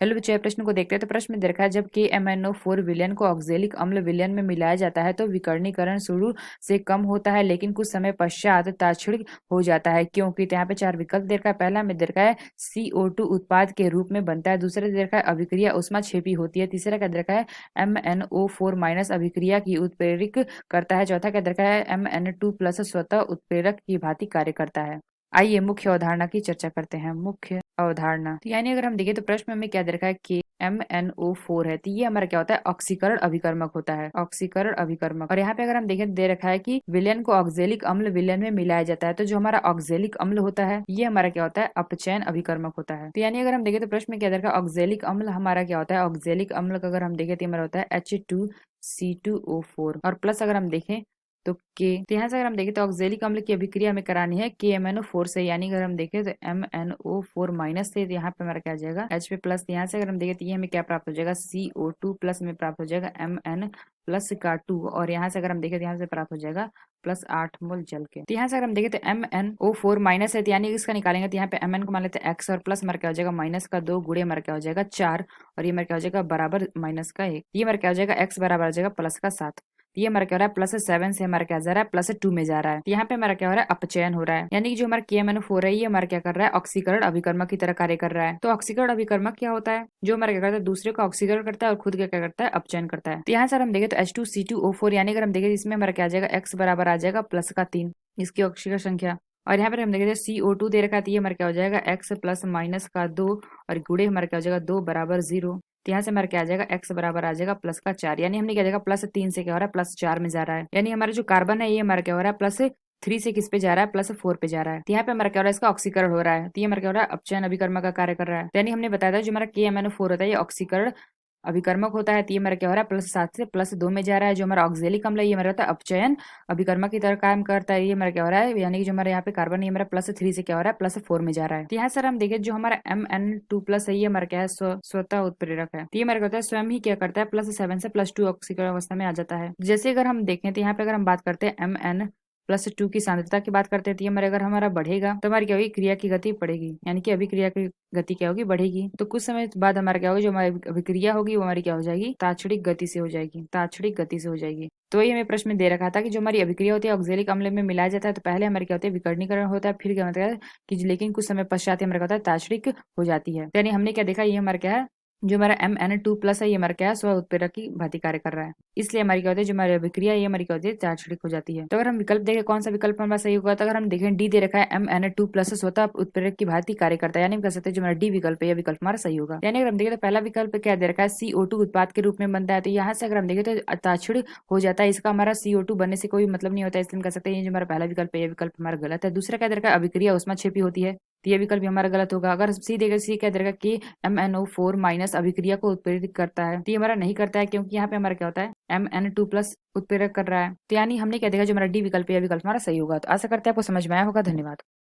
Hello बच्चों, ये प्रश्न को देखते हैं। तो प्रश्न में दे रखा है, जब KMnO4 विलयन को ऑक्जेलिक अम्ल विलयन में मिलाया जाता है तो विकर्णीकरण शुरू से कम होता है लेकिन कुछ समय पश्चात तात्क्षणिक हो जाता है, क्योंकि तो यहाँ पे चार विकल्प दे रखा है। पहला में दे रखा है CO2 उत्पाद के रूप में बनता है, दूसरा दे रखा है अभिक्रिया ऊष्माक्षेपी होती है, तीसरा क्या दे रखा है MnO4- अभिक्रिया की उत्प्रेरक करता है, चौथा क्या दे रखा है Mn2+ स्वतः उत्प्रेरक की भांति कार्य करता है। आइए मुख्य अवधारणा की चर्चा करते हैं। मुख्य अवधारणा तो यानी अगर हम देखें तो प्रश्न में हमें क्या दे रखा है कि MnO4 है, तो ये हमारा क्या होता है, ऑक्सीकरण अभिकर्मक होता है, ऑक्सीकरण अभिकर्मक। और यहाँ पे अगर हम देखें दे रखा है कि विलयन को ऑक्जेलिक अम्ल विलयन में मिलाया जाता है, तो जो हमारा ऑक्जेलिक अम्ल होता है ये हमारा क्या होता है, अपचयन अभिकर्मक होता है। तो यानी अगर हम देखें तो प्रश्न में क्या दे रखा है, ऑक्जेलिक अम्ल हमारा क्या होता है, ऑक्जेलिक अम्ल का अगर हम देखें तो हमारा होता है H2C2O4 और प्लस अगर हम देखें तो तो यहाँ से अगर हम देखें तो ऑक्जेलिक अम्ल की अभिक्रिया हमें करानी है KMnO4 से, यानी अगर हम देखें तो MnO4- से, तो यहाँ पे हमारा क्या आ जाएगा H पे प्लस। यहाँ से अगर हम देखें तो ये हमें क्या प्राप्त हो जाएगा, CO2+ में प्राप्त हो जाएगा Mn+का 2, और यहाँ से अगर हम देखें तो यहाँ से प्राप्त हो जाएगा +8 मोल जल के। तो यहाँ से अगर हम देखें तो MnO4- है, तो यानी इसका निकालेंगे तो यहाँ पे Mn को मान लेते हैं x और प्लस हमारा क्या हो जाएगा -का 2 गुणे हमारा क्या हो जाएगा 4, और ये हमारा क्या हो जाएगा बराबर -का 1, ये हमारा क्या हो जाएगा x बराबर आ जाएगा +7। ये हमारा क्या हो रहा है +7 से हमारा क्या जा रहा है +2 में जा रहा है। यहाँ पे हमारा क्या हो रहा है, अपचयन हो रहा है, यानी कि जो हमारा KMnO4 है ये हमारा क्या कर रहा है, ऑक्सीकरण अभिकर्मक की तरह कार्य कर रहा है। तो ऑक्सीकरण अभिकर्मक क्या होता है, जो हमारा क्या करता है, दूसरे को ऑक्सीकरण करता है और खुद क्या करता है, अपचयन करता है। तो यहाँ से हम देखें तो H2C2O4, यानी अगर हम देखें इसमें हमारा क्या आ जाएगा, x बराबर आ जाएगा +3 इसकी ऑक्सीकरण संख्या, और यहाँ पर हम देखें CO2 दे रखा है, तो ये हमारा क्या हो जाएगा x प्लस -का 2 और गुणे हमारा क्या हो जाएगा 2 बराबर 0। तो यहाँ से हमारा क्या आ जाएगा, x बराबर आ जाएगा +4, यानी हमने क्या जाएगा +3 से क्या हो रहा है +4 में जा रहा है, यानी हमारा जो कार्बन है ये हमारा क्या हो रहा है +3 से किस पे जा रहा है, +4 पे जा रहा है। तो यहाँ पे हमारा क्या हो रहा है, इसका ऑक्सीकरण हो रहा है, तो ये हमारा क्या हो रहा है, अपचयन अभिकर्मक का कार्य कर रहा है। तो यानी हमने बताया था जो हमारा KMnO4 होता है ये ऑक्सीकरण अभिकर्मक होता है, तो ये हमारा क्या हो रहा है +7 से +2 में जा रहा है। जो हमारा ऑक्जेलिक अम्ल है ये हमारा होता है अपचयन अभिकर्मक की तरह काम करता है, ये हमारा क्या हो रहा है, यानी कि जो हमारे यहाँ पे कार्बन है ये हमारा +3 से क्या हो रहा है +4 में जा रहा है। तो यहाँ सर हम देखें जो हमारा Mn2+ है ये हमारा क्या है, स्वतः उत्प्रेरक है, तो ये हमारा क्या होता है, स्वयं ही क्या करता है +7 से +2 ऑक्सीकरण अवस्था में आ जाता है। जैसे अगर हम देखें तो यहाँ पे अगर हम बात करते हैं Mn+2 की सांद्रता की बात करते हैं, तो ये हमारे अगर हमारा बढ़ेगा तो हमारी क्या होगी, क्रिया की गति बढ़ेगी, यानी कि अभिक्रिया की गति क्या होगी, बढ़ेगी। तो कुछ समय बाद हमारा क्या होगा, जो हमारी अभिक्रिया होगी वो हमारी क्या हो जाएगी, तात्क्षणिक गति से हो जाएगी, तात्क्षणिक गति से हो जाएगी। तो ये हमें प्रश्न में दे रखा था कि जो हमारी अभिक्रिया होती है ऑक्जेलिक अम्ल में मिलाया जाता है, तो पहले हमारे क्या होता है, विकर्णीकरण होता है, फिर क्या होता है कि लेकिन कुछ समय पश्चात हमारा क्या होता है, तात्क्षणिक हो जाती है। यानी हमने क्या देखा, ये हमारा क्या है, जो हमारा Mn2+ है ये हमारा क्या है, स्व उत्प्रेरक की भांति कार्य कर रहा है, इसलिए हमारी क्या होती है, जो हमारी अभिक्रिया है ये हमारी क्या होती है, तात्क्षणिक हो जाती है। तो अगर हम विकल्प देखें कौन सा विकल्प हमारा सही होगा, तो अगर हम देखें डी दे रखा है Mn2+ स्वतः उत्प्रेरक की भांति कार्य करता है, यानी हम कह सकते हैं जो हमारा डी विकल्प है यह विकल्प हमारा सही होगा। यानी अगर हम देखें तो पहला विकल्प क्या दे रखा है, CO2 उत्पाद के रूप में बनता है, तो यहाँ से अगर हम देखें तो तात्क्षणिक हो जाता है, इसका हमारा CO2 बनने से कोई मतलब नहीं होता है, इसलिए हम कह सकते हैं ये जो हमारा पहला विकल्प है यह विकल्प हमारा गलत है। दूसरा क्या दे रखा है, अभिक्रिया ऊष्माक्षेपी होती है, तो ये विकल्प भी हमारा गलत होगा। अगर सी देगा, सी क्या देगा कि MnO4- अभिक्रिया को उत्प्रेरित करता है, तो ये हमारा नहीं करता है, क्योंकि यहाँ पे हमारा क्या होता है, Mn2+ उत्प्रेरक कर रहा है। तो यानी हमने क्या देखा, जो हमारा डी विकल्प है यह विकल्प हमारा सही होगा। तो आशा करते हैं आपको समझ में आया होगा। धन्यवाद।